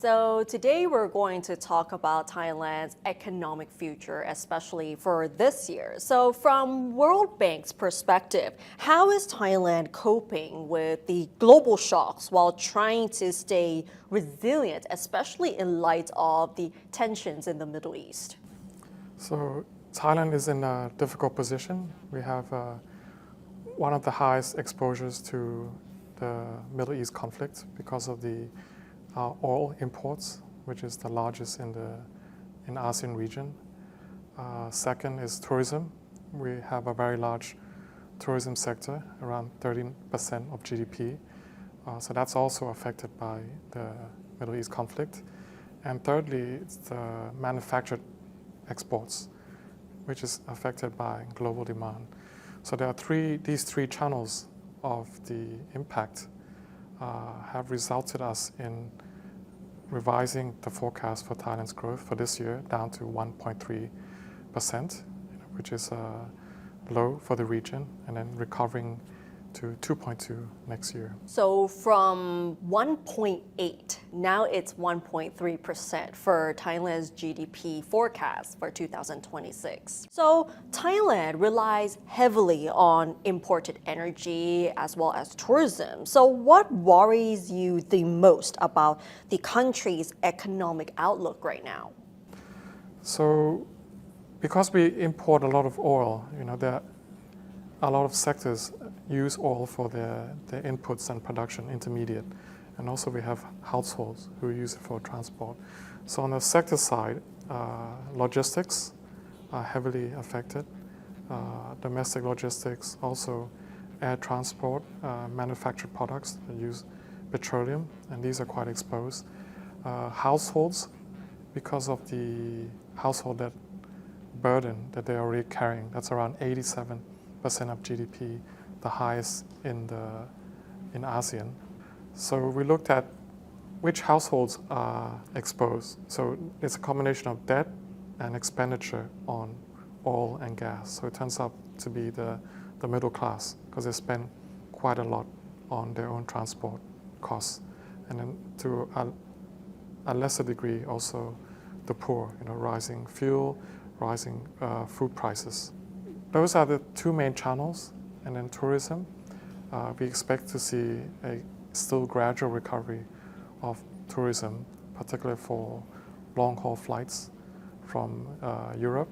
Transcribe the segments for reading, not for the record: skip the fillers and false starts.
So today we're going to talk about Thailand's economic future, especially for this year. So from World Bank's perspective, how is Thailand coping with the global shocks while trying to stay resilient, especially in light of the tensions in the Middle East? So Thailand is in a difficult position. We have one of the highest exposures to the Middle East conflict because of the oil imports, which is the largest in ASEAN region. Second is tourism. We have a very large tourism sector, around 13% of GDP. So that's also affected by the Middle East conflict. And thirdly, it's the manufactured exports, which is affected by global demand. So there are these three channels of the impact have resulted us in revising the forecast for Thailand's growth for this year down to 1.3%, which is low for the region, and then recovering to 2.2 next year. So from 1.8, now it's 1.3% for Thailand's GDP forecast for 2026. So Thailand relies heavily on imported energy as well as tourism. So what worries you the most about the country's economic outlook right now? So because we import a lot of oil, there a lot of sectors use oil for their inputs and production, intermediate. And also we have households who use it for transport. So on the sector side, logistics are heavily affected. Domestic logistics, also air transport, manufactured products that use petroleum, and these are quite exposed. Households, because of the household debt burden that they're already carrying, that's around 87% of GDP, the highest in ASEAN. So we looked at which households are exposed. So it's a combination of debt and expenditure on oil and gas. So it turns out to be the middle class because they spend quite a lot on their own transport costs. And then to a lesser degree also the poor, rising fuel, rising food prices. Those are the two main channels. And then tourism, we expect to see a still gradual recovery of tourism, particularly for long-haul flights from Europe.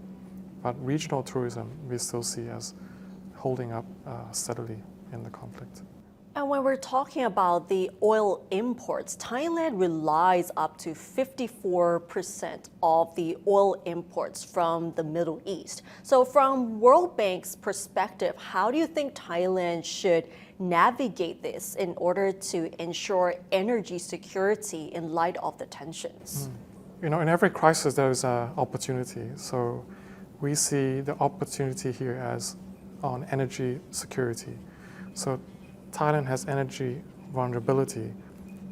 But regional tourism, we still see as holding up steadily in the conflict. And when we're talking about the oil imports, Thailand relies up to 54% of the oil imports from the Middle East. So from World Bank's perspective, how do you think Thailand should navigate this in order to ensure energy security in light of the tensions? In every crisis there is an opportunity. So we see the opportunity here as on energy security. So Thailand has energy vulnerability,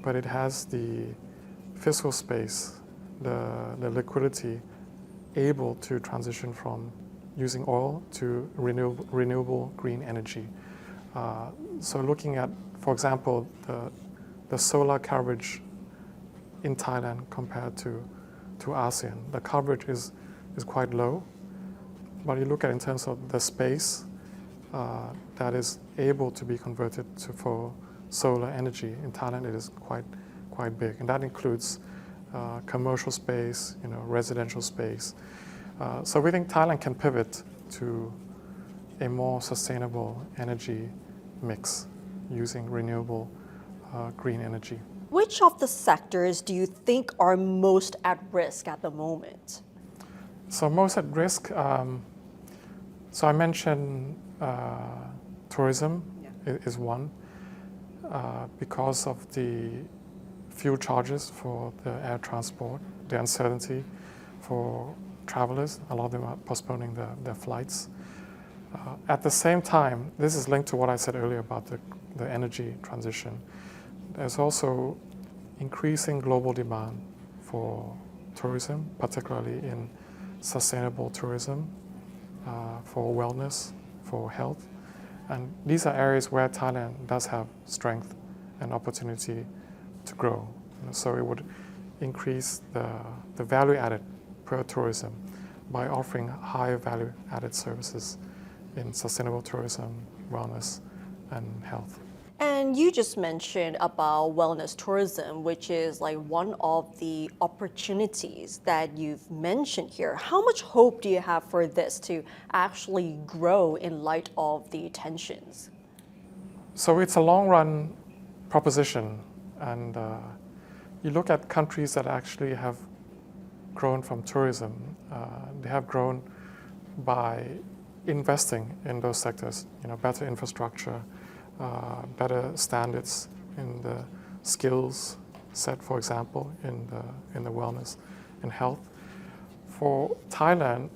but it has the fiscal space, the liquidity able to transition from using oil to renewable green energy. So looking at, for example, the solar coverage in Thailand compared to ASEAN, the coverage is quite low, but you look at in terms of the space that is able to be converted for solar energy in Thailand, it is quite big, and that includes commercial space, residential space. So we think Thailand can pivot to a more sustainable energy mix using renewable green energy. Which of the sectors do you think are most at risk at the moment? So most at risk, so I mentioned tourism is one because of the fuel charges for the air transport, the uncertainty for travelers. A lot of them are postponing their flights. At the same time, this is linked to what I said earlier about the energy transition. There's also increasing global demand for tourism, particularly in sustainable tourism, for wellness, for health. And these are areas where Thailand does have strength and opportunity to grow. So it would increase the value added per tourism by offering higher value added services in sustainable tourism, wellness, and health. And you just mentioned about wellness tourism, which is like one of the opportunities that you've mentioned here. How much hope do you have for this to actually grow in light of the tensions? So it's a long run proposition, and you look at countries that actually have grown from tourism, they have grown by investing in those sectors, better infrastructure, better standards in the skills set, for example, in the wellness and health. For Thailand,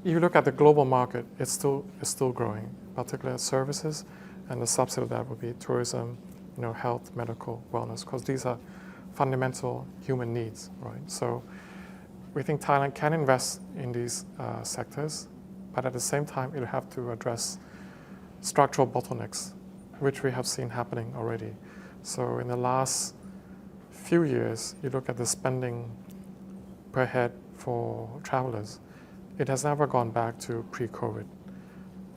you look at the global market, it's still growing, particularly services, and the subset of that would be tourism, health, medical, wellness, because these are fundamental human needs, right? So we think Thailand can invest in these sectors, but at the same time, it'll have to address structural bottlenecks, which we have seen happening already. So in the last few years, you look at the spending per head for travelers, it has never gone back to pre-COVID.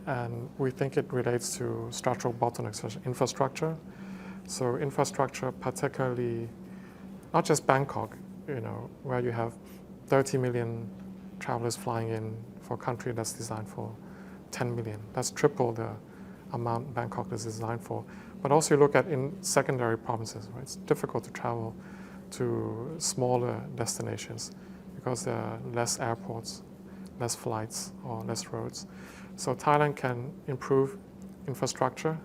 And we think it relates to structural bottlenecks such as infrastructure. So infrastructure, particularly, not just Bangkok, where you have 30 million travelers flying in for a country that's designed for 10 million. That's triple the amount Bangkok is designed for. But also you look at in secondary provinces, right? It's difficult to travel to smaller destinations because there are less airports, less flights, or less roads. So Thailand can improve infrastructure.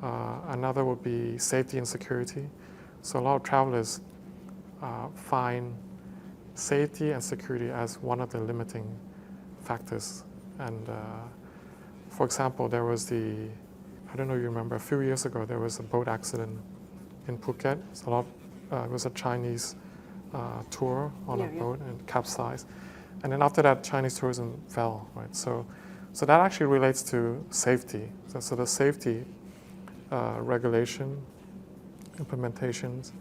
Another would be safety and security. So a lot of travelers find safety and security as one of the limiting factors. And for example, there was I don't know if you remember, a few years ago, there was a boat accident in Phuket. It was a Chinese tour on a boat and capsized. And then after that, Chinese tourism fell, right? So that actually relates to safety. So the safety regulation, implementations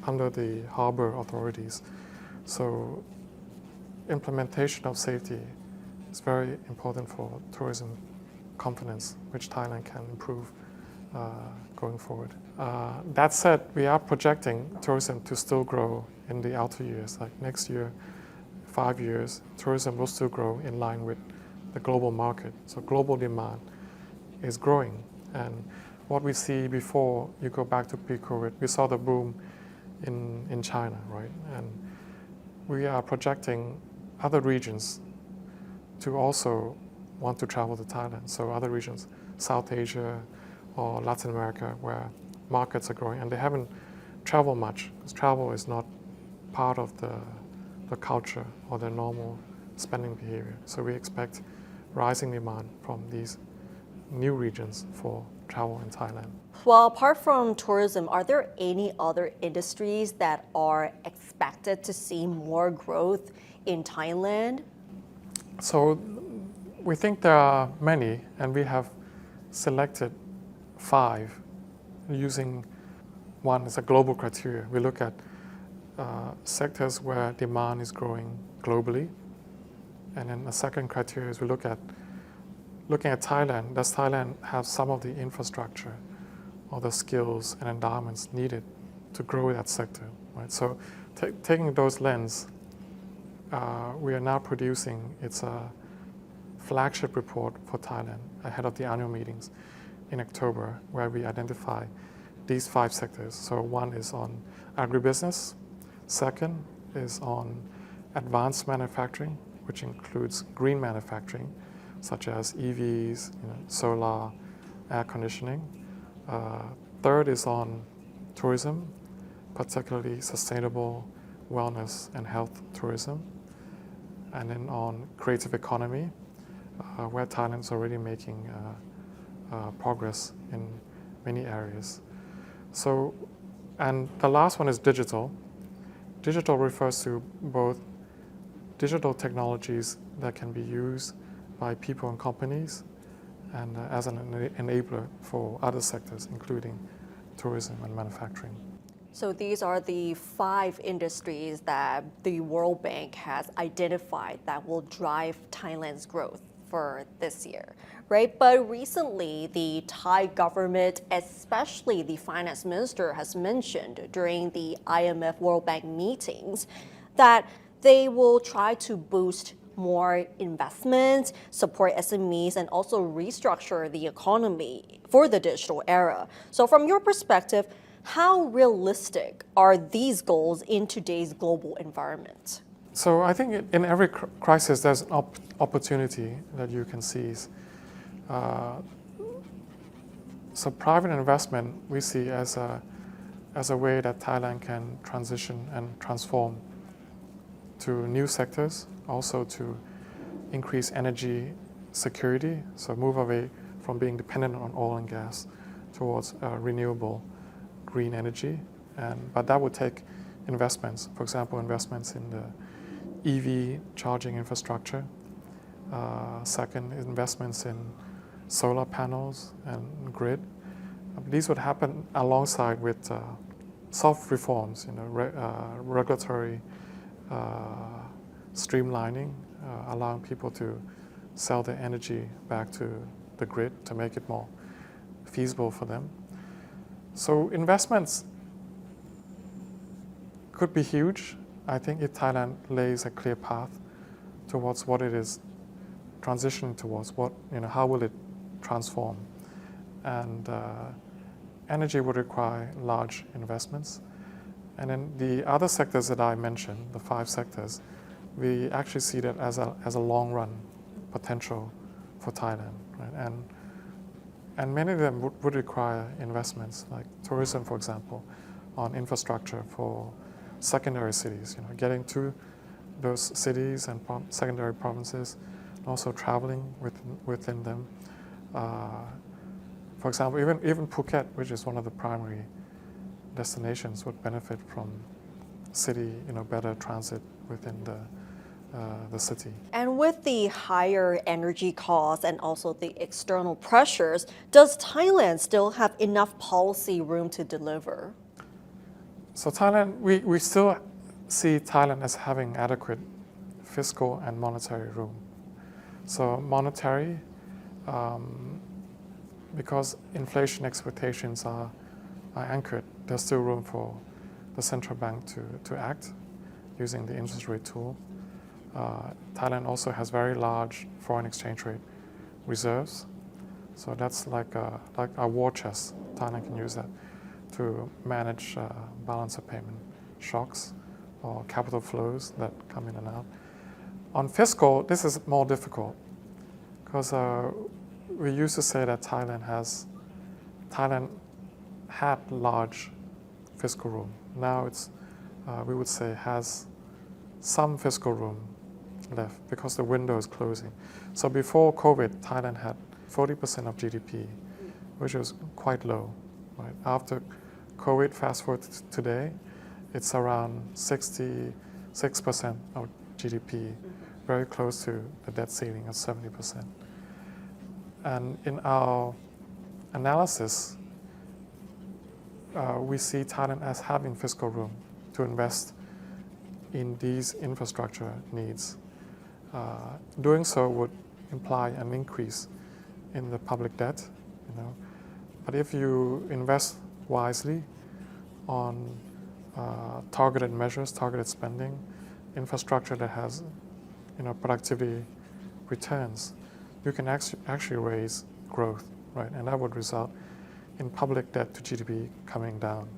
under the harbor authorities. So implementation of safety is very important for tourism confidence, which Thailand can improve going forward. That said, we are projecting tourism to still grow in the outer years. Like next year, 5 years, tourism will still grow in line with the global market. So global demand is growing. And what we see before you go back to pre-COVID, we saw the boom in China, right? And we are projecting other regions to also want to travel to Thailand. So other regions, South Asia or Latin America, where markets are growing, and they haven't traveled much, because travel is not part of the culture or their normal spending behavior. So we expect rising demand from these new regions for travel in Thailand. Well, apart from tourism, are there any other industries that are expected to see more growth in Thailand? So we think there are many, and we have selected 5 using one as a global criteria. We look at sectors where demand is growing globally. And then the second criteria is we looking at Thailand. Does Thailand have some of the infrastructure or the skills and endowments needed to grow that sector? Right. So taking those lens, we are now producing it's a flagship report for Thailand ahead of the annual meetings in October, where we identify these 5 sectors. So one is on agribusiness, second is on advanced manufacturing, which includes green manufacturing, such as EVs, solar, air conditioning. Third is on tourism, particularly sustainable wellness and health tourism. And then on creative economy, where Thailand is already making progress in many areas. So, and the last one is digital. Digital refers to both digital technologies that can be used by people and companies and as an enabler for other sectors, including tourism and manufacturing. So these are the 5 industries that the World Bank has identified that will drive Thailand's growth for this year, right? But recently, the Thai government, especially the finance minister, has mentioned during the IMF World Bank meetings that they will try to boost more investments, support SMEs, and also restructure the economy for the digital era. So from your perspective, how realistic are these goals in today's global environment? So I think in every crisis there's an opportunity that you can seize. So private investment we see as a way that Thailand can transition and transform to new sectors, also to increase energy security, so move away from being dependent on oil and gas towards renewable green energy. But that would take investments, for example, investments in the EV charging infrastructure. Second, investments in solar panels and grid. These would happen alongside with soft reforms, regulatory streamlining, allowing people to sell their energy back to the grid to make it more feasible for them. So investments could be huge. I think if Thailand lays a clear path towards what it is transitioning towards, how will it transform? And energy would require large investments. And then the other sectors that I mentioned, the 5 sectors, we actually see that as a long-run potential for Thailand, right? And many of them would require investments, like tourism, for example, on infrastructure for secondary cities, getting to those cities and secondary provinces, and also traveling within them. For example, even Phuket, which is one of the primary destinations, would benefit from city, better transit within the city. And with the higher energy costs and also the external pressures, does Thailand still have enough policy room to deliver? So Thailand, we still see Thailand as having adequate fiscal and monetary room. So monetary, because inflation expectations are anchored, there's still room for the central bank to act using the interest rate tool. Thailand also has very large foreign exchange rate reserves. So that's like a war chest. Thailand can use that to manage balance of payment shocks or capital flows that come in and out. On fiscal, this is more difficult because we used to say that Thailand had large fiscal room. Now we would say has some fiscal room left because the window is closing. So before COVID, Thailand had 40% of GDP, which was quite low. Right? After COVID, fast forward to today, it's around 66% of GDP, very close to the debt ceiling of 70%. And in our analysis, we see Thailand as having fiscal room to invest in these infrastructure needs. Doing so would imply an increase in the public debt, But if you invest wisely on targeted measures, targeted spending, infrastructure that has, productivity returns, you can actually raise growth, right? And that would result in public debt to GDP coming down.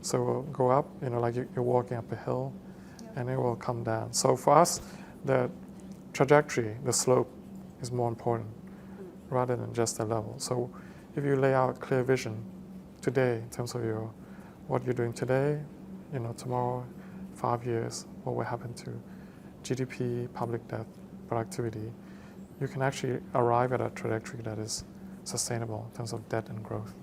So it will go up, like you're walking up a hill, and it will come down. So for us, the trajectory, the slope, is more important rather than just the level. So if you lay out clear vision today in terms of what you're doing today, tomorrow, 5 years, what will happen to GDP, public debt, productivity, you can actually arrive at a trajectory that is sustainable in terms of debt and growth.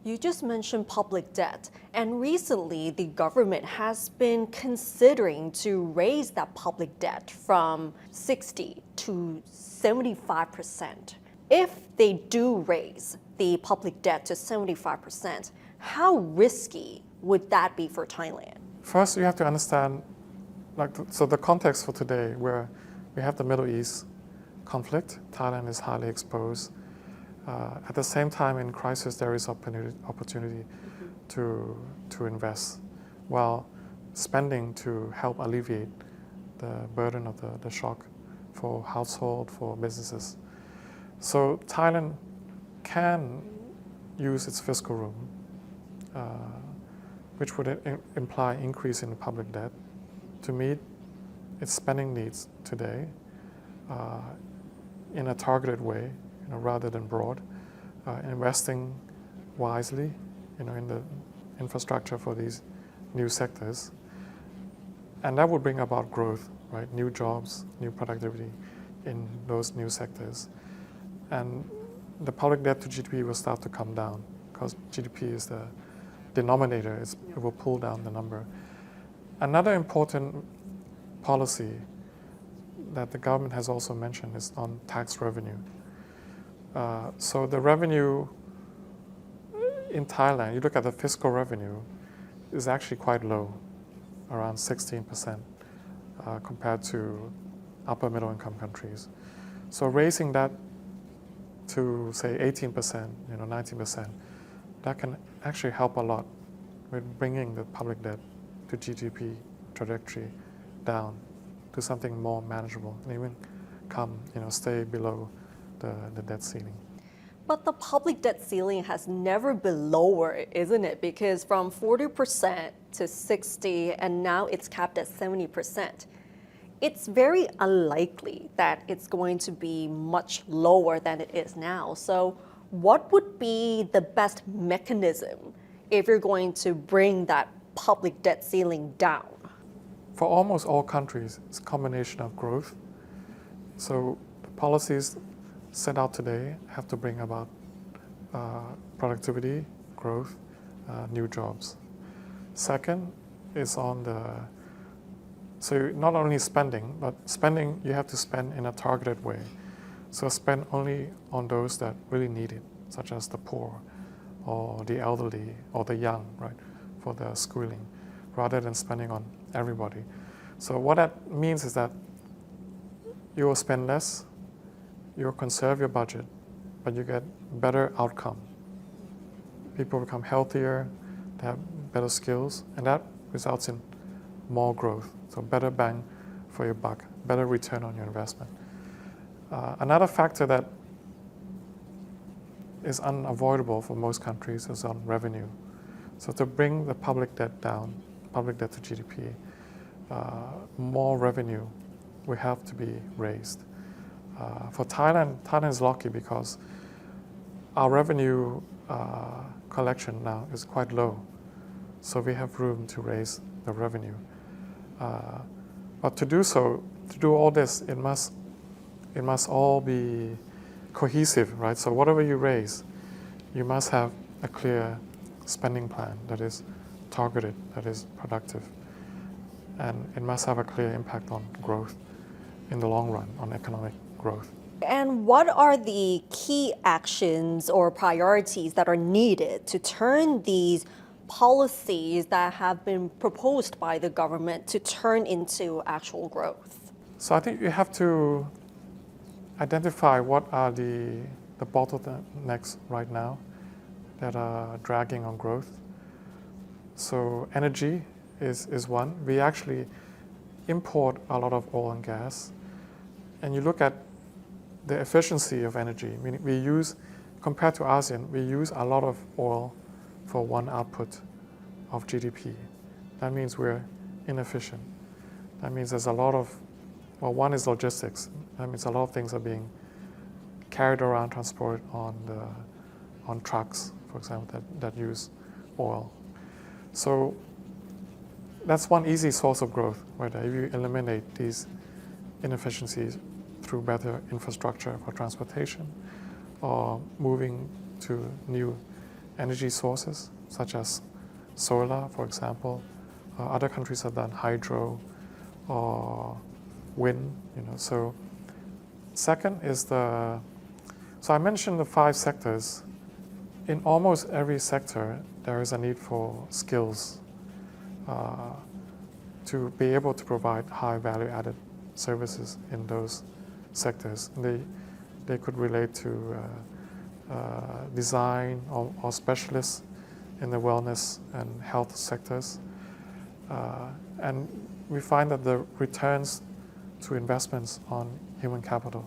You just mentioned public debt, and recently the government has been considering to raise that public debt from 60 to 75%. If they do raise the public debt to 75%, how risky would that be for Thailand? First, you have to understand, so the context for today, where we have the Middle East conflict, Thailand is highly exposed. At the same time, in crisis, there is opportunity to invest, while spending to help alleviate the burden of the shock for household, for businesses. So Thailand can use its fiscal room, which would imply increase in the public debt, to meet its spending needs today in a targeted way, rather than broad, investing wisely, in the infrastructure for these new sectors, and that would bring about growth, right? New jobs, new productivity in those new sectors, and the public debt to GDP will start to come down because GDP is the denominator; it will pull down the number. Another important policy that the government has also mentioned is on tax revenue. So the revenue in Thailand, you look at the fiscal revenue, is actually quite low, around 16% compared to upper middle income countries. So raising that to say 18%, 19%, that can actually help a lot with bringing the public debt to GDP trajectory down to something more manageable and even stay below the debt ceiling. But the public debt ceiling has never been lower, isn't it? Because from 40% to 60%, and now it's capped at 70%. It's very unlikely that it's going to be much lower than it is now. So what would be the best mechanism if you're going to bring that public debt ceiling down? For almost all countries, it's a combination of growth. So the policies set out today have to bring about productivity, growth, new jobs. Second is so not only spending, but spending you have to spend in a targeted way. So spend only on those that really need it, such as the poor or the elderly or the young, right, for the schooling, rather than spending on everybody. So what that means is that you will spend less, you'll conserve your budget, but you get better outcome. People become healthier, they have better skills, and that results in more growth. So better bang for your buck, better return on your investment. Another factor that is unavoidable for most countries is on revenue. So to bring the public debt down, public debt to GDP, more revenue will have to be raised. For Thailand is lucky because our revenue collection now is quite low, so we have room to raise the revenue. But to do all this, it must all be cohesive, right? So whatever you raise, you must have a clear spending plan that is targeted, that is productive, and it must have a clear impact on growth in the long run, on economic growth. And what are the key actions or priorities that are needed to turn these policies that have been proposed by the government to turn into actual growth? So I think you have to identify what are the bottlenecks right now that are dragging on growth. So energy is one. We actually import a lot of oil and gas, and you look at the efficiency of energy. Meaning we use, compared to ASEAN, we use a lot of oil for one output of GDP. That means we're inefficient. That means there's a lot of, one is logistics. That means a lot of things are being carried around, transported on trucks, for example, that use oil. So that's one easy source of growth, right? If you eliminate these inefficiencies through better infrastructure for transportation or moving to new energy sources such as solar, for example. Other countries have done hydro or wind. So second is so I mentioned the 5 sectors in almost every sector, there is a need for skills to be able to provide high value-added services in those sectors. They could relate to design or specialists in the wellness and health sectors. And we find that the returns to investments on human capital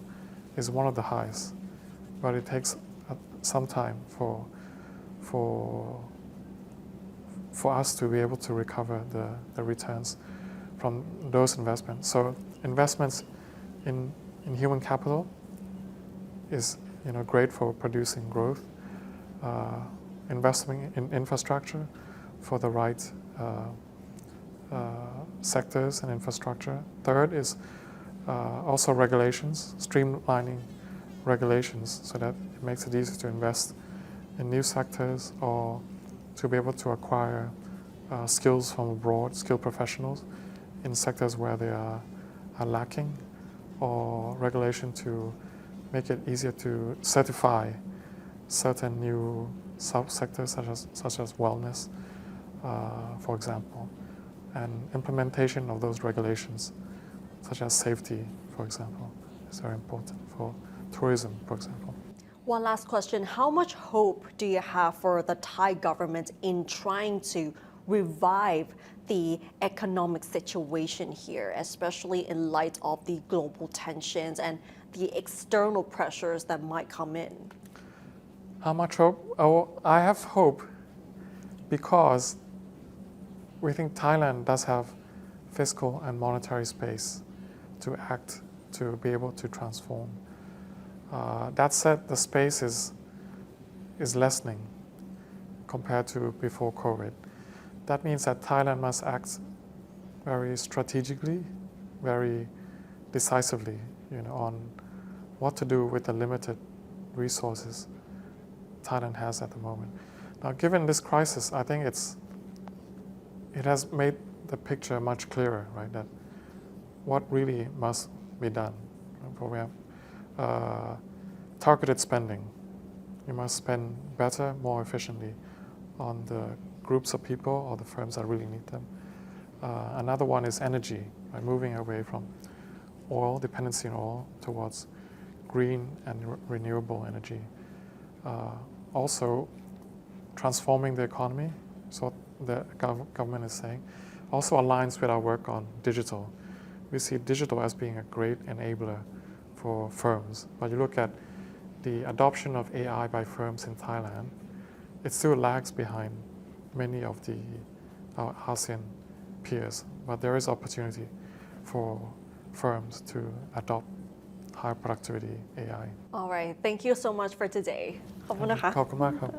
is one of the highest, but it takes some time for us to be able to recover the returns from those investments. So investments in human capital is great for producing growth. Investing in infrastructure for the right sectors and infrastructure. Third is also regulations, streamlining regulations so that it makes it easier to invest in new sectors or to be able to acquire skills from abroad, skilled professionals in sectors where they are lacking, or regulation to make it easier to certify certain new subsectors such as wellness, for example, and implementation of those regulations, such as safety, for example, is very important for tourism, for example. One last question. How much hope do you have for the Thai government in trying to revive the economic situation here, especially in light of the global tensions and the external pressures that might come in? How much hope? Oh, I have hope because we think Thailand does have fiscal and monetary space to act, to be able to transform. That said, the space is lessening compared to before COVID. That means that Thailand must act very strategically, very decisively, on what to do with the limited resources Thailand has at the moment. Now, given this crisis, I think it has made the picture much clearer, right? That what really must be done. We have targeted spending. You must spend better, more efficiently on the groups of people or the firms that really need them. Another one is energy, right? Moving away from oil, dependency on oil, towards green and renewable energy. Also, transforming the economy, so the government is saying, also aligns with our work on digital. We see digital as being a great enabler for firms. But you look at the adoption of AI by firms in Thailand, it still lags behind many of our ASEAN peers. But there is opportunity for firms to adopt high productivity AI. All right. Thank you so much for today. ขอบคุณนะคะ ขอบคุณมากครับ